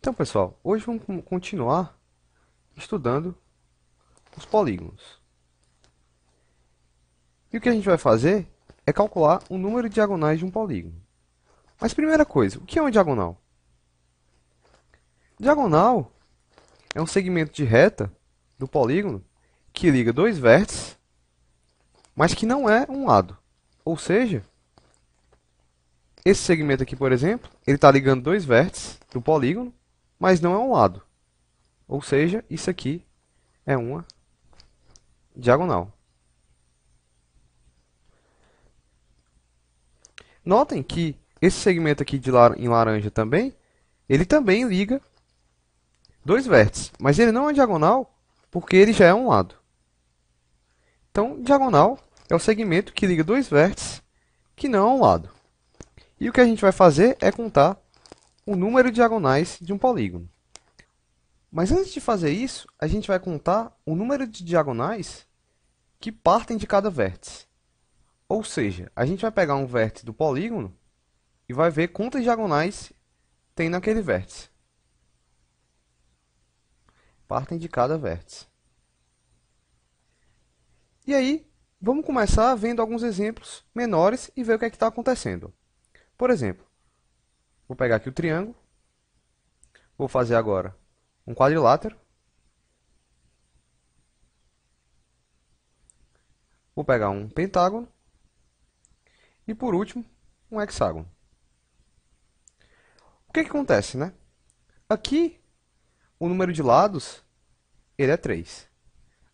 Então, pessoal, hoje vamos continuar estudando os polígonos. E o que a gente vai fazer é calcular o número de diagonais de um polígono. Mas primeira coisa, o que é uma diagonal? Diagonal é um segmento de reta do polígono que liga dois vértices, mas que não é um lado. Ou seja, esse segmento aqui, por exemplo, ele está ligando dois vértices do polígono, mas não é um lado. Ou seja, isso aqui é uma diagonal. Notem que esse segmento aqui em laranja também, ele também liga dois vértices, mas ele não é diagonal porque ele já é um lado. Então, diagonal é o segmento que liga dois vértices que não é um lado. E o que a gente vai fazer é contar o número de diagonais de um polígono. Mas antes de fazer isso, a gente vai contar o número de diagonais que partem de cada vértice. Ou seja, a gente vai pegar um vértice do polígono e vai ver quantas diagonais tem naquele vértice. Partem de cada vértice. E aí, vamos começar vendo alguns exemplos menores e ver o que é que está acontecendo. Por exemplo, vou pegar aqui o triângulo, vou fazer agora um quadrilátero, vou pegar um pentágono e, por último, um hexágono. O que que acontece, né? Aqui, o número de lados ele é 3.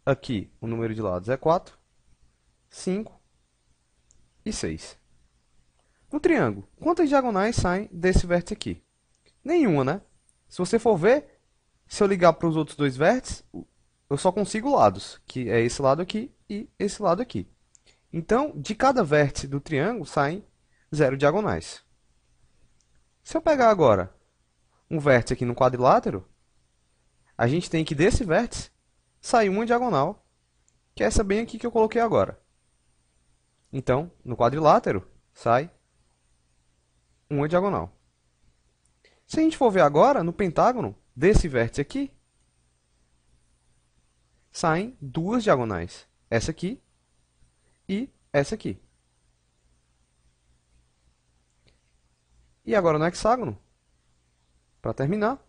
Aqui, o número de lados é 4, 5 e 6. No triângulo, quantas diagonais saem desse vértice aqui? Nenhuma, né? Se você for ver, se eu ligar para os outros dois vértices, eu só consigo lados, que é esse lado aqui e esse lado aqui. Então, de cada vértice do triângulo saem 0 diagonais. Se eu pegar agora um vértice aqui no quadrilátero, a gente tem que desse vértice sair uma diagonal, que é essa bem aqui que eu coloquei agora. Então, no quadrilátero, sai uma diagonal. Se a gente for ver agora, no pentágono, desse vértice aqui, saem duas diagonais. Essa aqui e essa aqui. E agora no hexágono, para terminar, o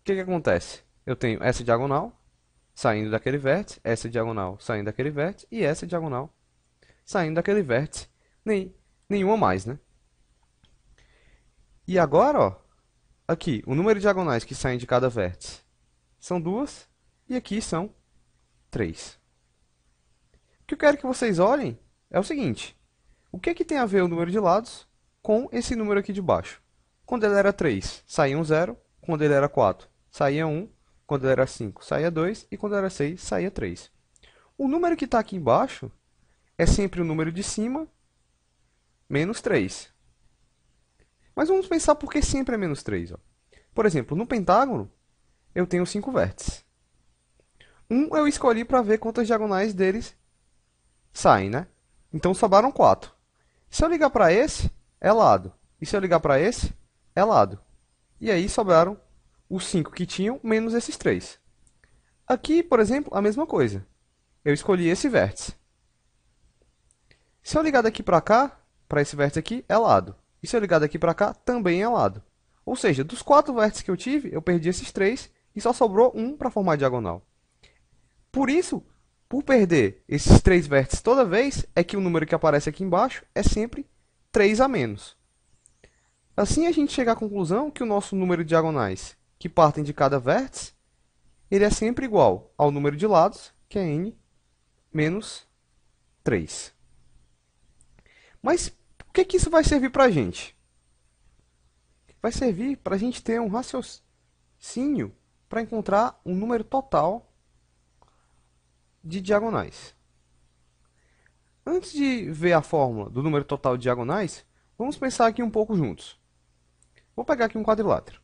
que acontece? Eu tenho essa diagonal saindo daquele vértice, essa diagonal saindo daquele vértice e essa diagonal saindo daquele vértice. Nenhuma mais, né? E agora, ó, aqui, o número de diagonais que saem de cada vértice são duas e aqui são 3. O que eu quero que vocês olhem é o seguinte. O que tem a ver o número de lados com esse número aqui de baixo? Quando ele era 3, saía um 0. Quando ele era 4, saía 1. Quando ele era 5, saía 2. E quando era 6, saía 3. O número que está aqui embaixo é sempre o número de cima menos 3. Mas vamos pensar por que sempre é menos 3. Ó. Por exemplo, no pentágono, eu tenho 5 vértices. Um eu escolhi para ver quantas diagonais deles saem, né? Então sobraram 4. Se eu ligar para esse, é lado. E se eu ligar para esse, é lado. E aí sobraram os 5 que tinham, menos esses 3. Aqui, por exemplo, a mesma coisa. Eu escolhi esse vértice. Se eu ligar daqui para cá, para esse vértice aqui, é lado. E se eu ligar daqui para cá, também é lado. Ou seja, dos 4 vértices que eu tive, eu perdi esses 3 e só sobrou um para formar a diagonal. Por isso, por perder esses 3 vértices toda vez, é que o número que aparece aqui embaixo é sempre 3 a menos. Assim, a gente chega à conclusão que o nosso número de diagonais que partem de cada vértice, ele é sempre igual ao número de lados, que é n menos 3. Mas o que isso vai servir para a gente? Vai servir para a gente ter um raciocínio para encontrar um número total de diagonais. Antes de ver a fórmula do número total de diagonais, vamos pensar aqui um pouco juntos. Vou pegar aqui um quadrilátero.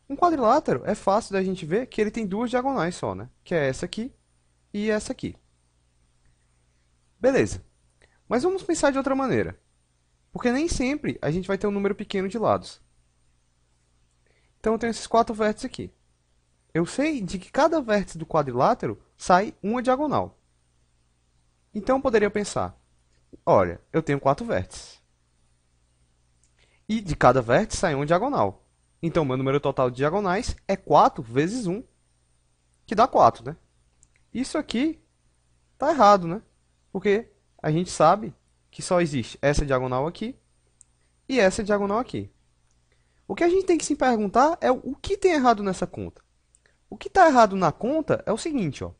Um quadrilátero é fácil da gente ver que ele tem duas diagonais só, né? Que é essa aqui e essa aqui. Beleza. Mas vamos pensar de outra maneira. Porque nem sempre a gente vai ter um número pequeno de lados. Então eu tenho esses 4 vértices aqui. Eu sei de que cada vértice do quadrilátero sai uma diagonal. Então eu poderia pensar, olha, eu tenho 4 vértices. E de cada vértice sai uma diagonal. Então meu número total de diagonais é 4 vezes 1, que dá 4, né? Isso aqui está errado, né? Porque a gente sabe que só existe essa diagonal aqui e essa diagonal aqui. O que a gente tem que se perguntar é o que tem errado nessa conta. O que está errado na conta é o seguinte, ó.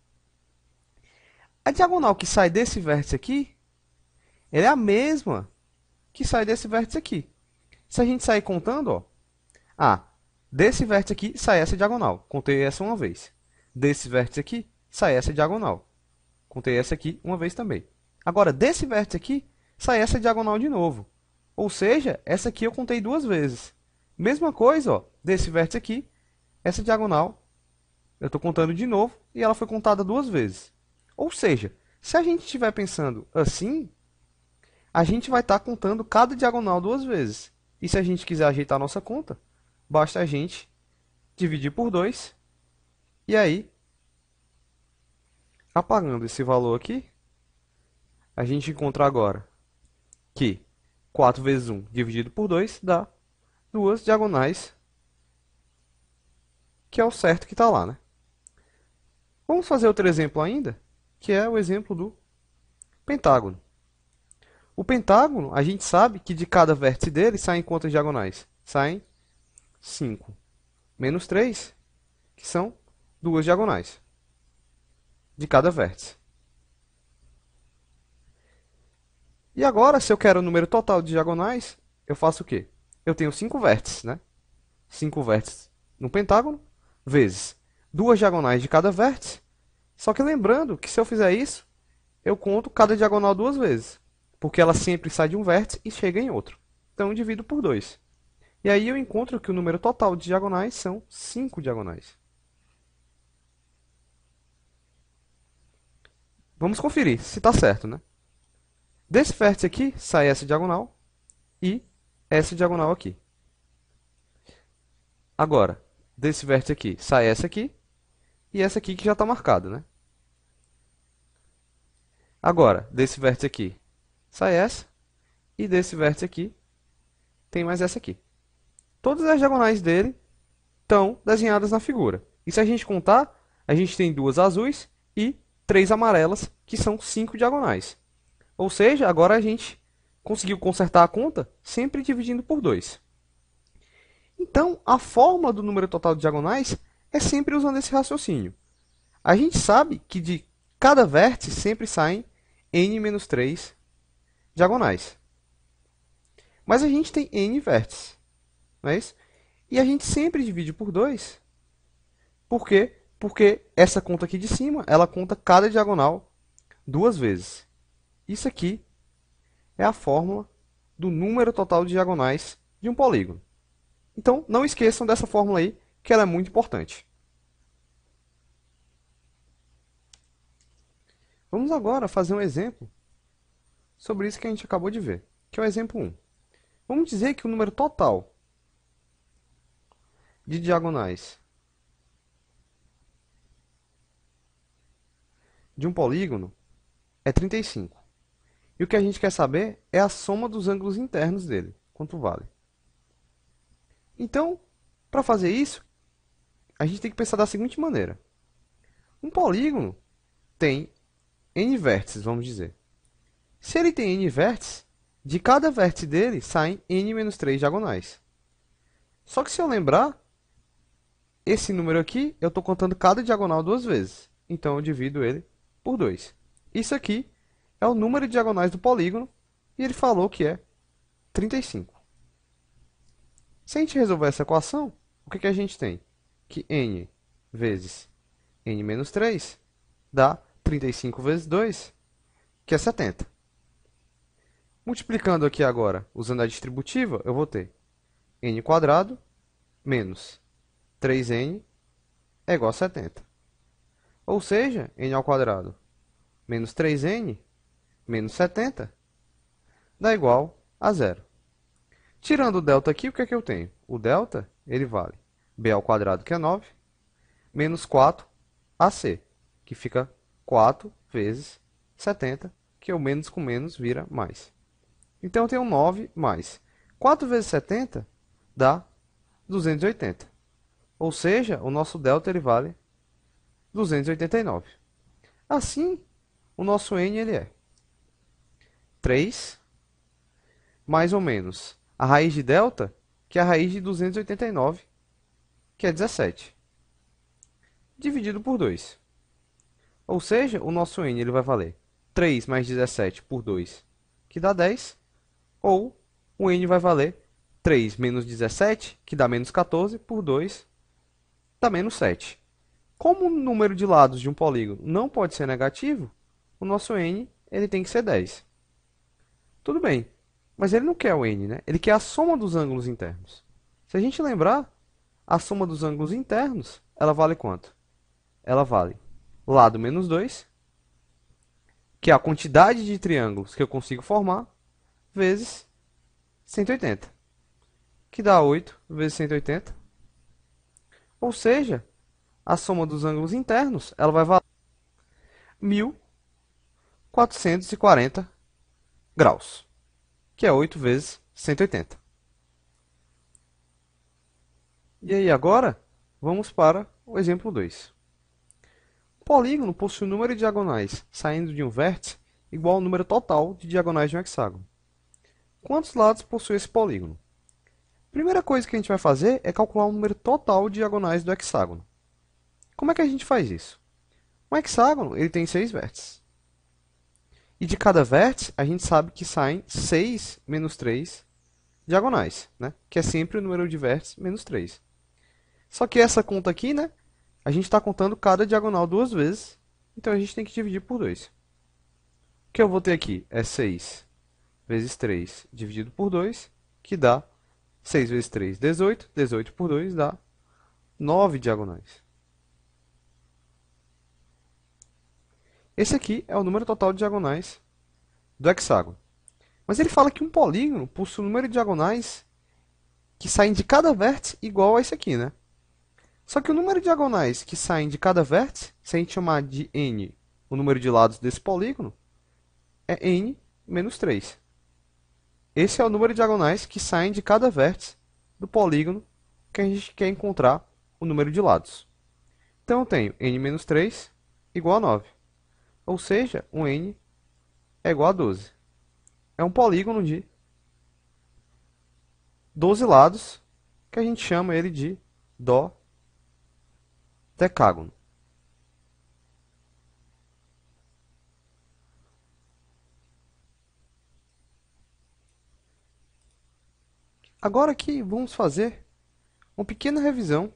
A diagonal que sai desse vértice aqui, ela é a mesma que sai desse vértice aqui. Se a gente sair contando, ó, desse vértice aqui sai essa diagonal. Contei essa uma vez. Desse vértice aqui sai essa diagonal. Contei essa aqui uma vez também. Agora, desse vértice aqui sai essa diagonal de novo. Ou seja, essa aqui eu contei 2 vezes. Mesma coisa, ó, desse vértice aqui, essa diagonal eu estou contando de novo e ela foi contada 2 vezes. Ou seja, se a gente estiver pensando assim, a gente vai estar contando cada diagonal 2 vezes. E se a gente quiser ajeitar a nossa conta, basta a gente dividir por 2. E aí, apagando esse valor aqui, a gente encontra agora que 4 vezes 1 dividido por 2 dá 2 diagonais, que é o certo que está lá, né? Vamos fazer outro exemplo ainda, que é o exemplo do pentágono. O pentágono, a gente sabe que de cada vértice dele saem quantas diagonais? Saem 5 menos 3, que são 2 diagonais de cada vértice. E agora, se eu quero o número total de diagonais, eu faço o quê? Eu tenho 5 vértices, né? 5 vértices no pentágono, vezes 2 diagonais de cada vértice. Só que lembrando que se eu fizer isso, eu conto cada diagonal 2 vezes. Porque ela sempre sai de um vértice e chega em outro. Então eu divido por 2. E aí eu encontro que o número total de diagonais são 5 diagonais. Vamos conferir se está certo, né? Desse vértice aqui sai essa diagonal e essa diagonal aqui. Agora, desse vértice aqui sai essa aqui e essa aqui que já está marcada, né? Agora, desse vértice aqui sai essa e desse vértice aqui tem mais essa aqui. Todas as diagonais dele estão desenhadas na figura. E se a gente contar, a gente tem 2 azuis e 3 amarelas, que são 5 diagonais. Ou seja, agora a gente conseguiu consertar a conta sempre dividindo por 2. Então, a forma do número total de diagonais é sempre usando esse raciocínio. A gente sabe que de cada vértice sempre saem n menos 3 diagonais. Mas a gente tem n vértices, não é isso? E a gente sempre divide por 2. Por quê? Porque essa conta aqui de cima, ela conta cada diagonal 2 vezes. Isso aqui é a fórmula do número total de diagonais de um polígono. Então, não esqueçam dessa fórmula aí, que ela é muito importante. Vamos agora fazer um exemplo sobre isso que a gente acabou de ver, que é o exemplo 1. Vamos dizer que o número total de diagonais de um polígono é 35. E o que a gente quer saber é a soma dos ângulos internos dele, quanto vale. Então, para fazer isso, a gente tem que pensar da seguinte maneira. Um polígono tem n vértices, vamos dizer. Se ele tem n vértices, de cada vértice dele saem n menos 3 diagonais. Só que se eu lembrar, esse número aqui, eu estou contando cada diagonal 2 vezes. Então, eu divido ele por 2. Isso aqui é o número de diagonais do polígono, e ele falou que é 35. Se a gente resolver essa equação, o que a gente tem? Que n vezes n menos 3 dá 35 vezes 2, que é 70. Multiplicando aqui agora, usando a distributiva, eu vou ter n quadrado menos 3n é igual a 70. Ou seja, n ao quadrado menos 3n menos 70 dá igual a zero. Tirando o delta aqui, o que é que eu tenho? O delta, ele vale b ao quadrado, que é 9, menos 4ac, que fica 4 vezes 70, que o menos com menos vira mais. Então, eu tenho 9 mais 4 vezes 70 dá 280. Ou seja, o nosso delta ele vale 289. Assim, o nosso n ele é 3 mais ou menos a raiz de delta, que é a raiz de 289, que é 17, dividido por 2. Ou seja, o nosso n ele vai valer 3 mais 17 por 2, que dá 10, ou o n vai valer 3 menos 17, que dá menos 14, por 2, dá menos 7. Como o número de lados de um polígono não pode ser negativo, o nosso n ele tem que ser 10. Tudo bem, mas ele não quer o n, né? Ele quer a soma dos ângulos internos. Se a gente lembrar, a soma dos ângulos internos, ela vale quanto? Ela vale lado menos 2, que é a quantidade de triângulos que eu consigo formar, vezes 180, que dá 8 vezes 180. Ou seja, a soma dos ângulos internos ela vai valer 1440 graus, que é 8 vezes 180. E aí, agora, vamos para o exemplo 2. O polígono possui um número de diagonais saindo de um vértice igual ao número total de diagonais de um hexágono. Quantos lados possui esse polígono? A primeira coisa que a gente vai fazer é calcular o número total de diagonais do hexágono. Como é que a gente faz isso? Um hexágono ele tem 6 vértices. E de cada vértice, a gente sabe que saem 6 menos 3 diagonais, né? Que é sempre o número de vértices menos 3. Só que essa conta aqui, né? A gente está contando cada diagonal duas vezes, então a gente tem que dividir por 2. O que eu vou ter aqui é 6 vezes 3 dividido por 2, que dá 6 vezes 3, 18. 18 por 2 dá 9 diagonais. Esse aqui é o número total de diagonais do hexágono. Mas ele fala que um polígono possui um número de diagonais que saem de cada vértice igual a esse aqui, né? Só que o número de diagonais que saem de cada vértice, se a gente chamar de n o número de lados desse polígono, é n menos 3. Esse é o número de diagonais que saem de cada vértice do polígono que a gente quer encontrar o número de lados. Então, eu tenho n menos 3 igual a 9. Ou seja, um n é igual a 12. É um polígono de 12 lados, que a gente chama ele de dodecágono. Agora aqui vamos fazer uma pequena revisão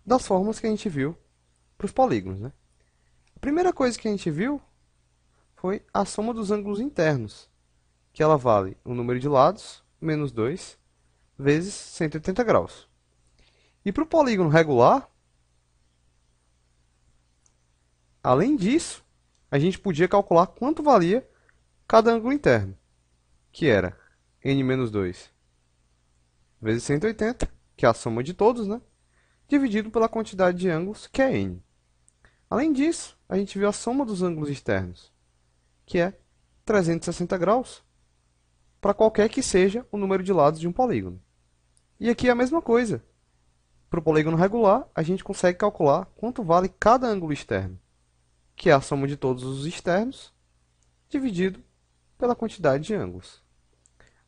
das fórmulas que a gente viu para os polígonos, né? A primeira coisa que a gente viu foi a soma dos ângulos internos, que ela vale o número de lados, menos 2, vezes 180 graus. E para o polígono regular, além disso, a gente podia calcular quanto valia cada ângulo interno, que era n menos 2 vezes 180, que é a soma de todos, né? Dividido pela quantidade de ângulos, que é n. Além disso, a gente viu a soma dos ângulos externos, que é 360 graus, para qualquer que seja o número de lados de um polígono. E aqui é a mesma coisa. Para o polígono regular, a gente consegue calcular quanto vale cada ângulo externo, que é a soma de todos os externos, dividido pela quantidade de ângulos.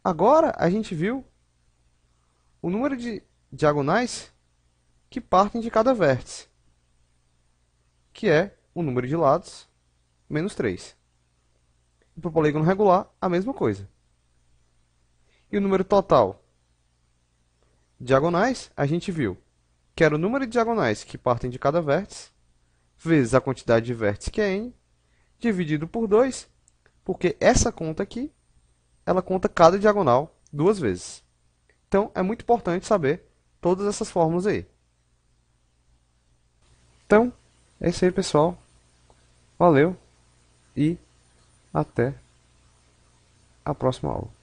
Agora, a gente viu o número de diagonais que partem de cada vértice, que é o número de lados, menos 3. E para o polígono regular, a mesma coisa. E o número total de diagonais, a gente viu que era o número de diagonais que partem de cada vértice, vezes a quantidade de vértices, que é n, dividido por 2, porque essa conta aqui, ela conta cada diagonal duas vezes. Então, é muito importante saber todas essas fórmulas aí. Então, é isso aí, pessoal. Valeu e até a próxima aula.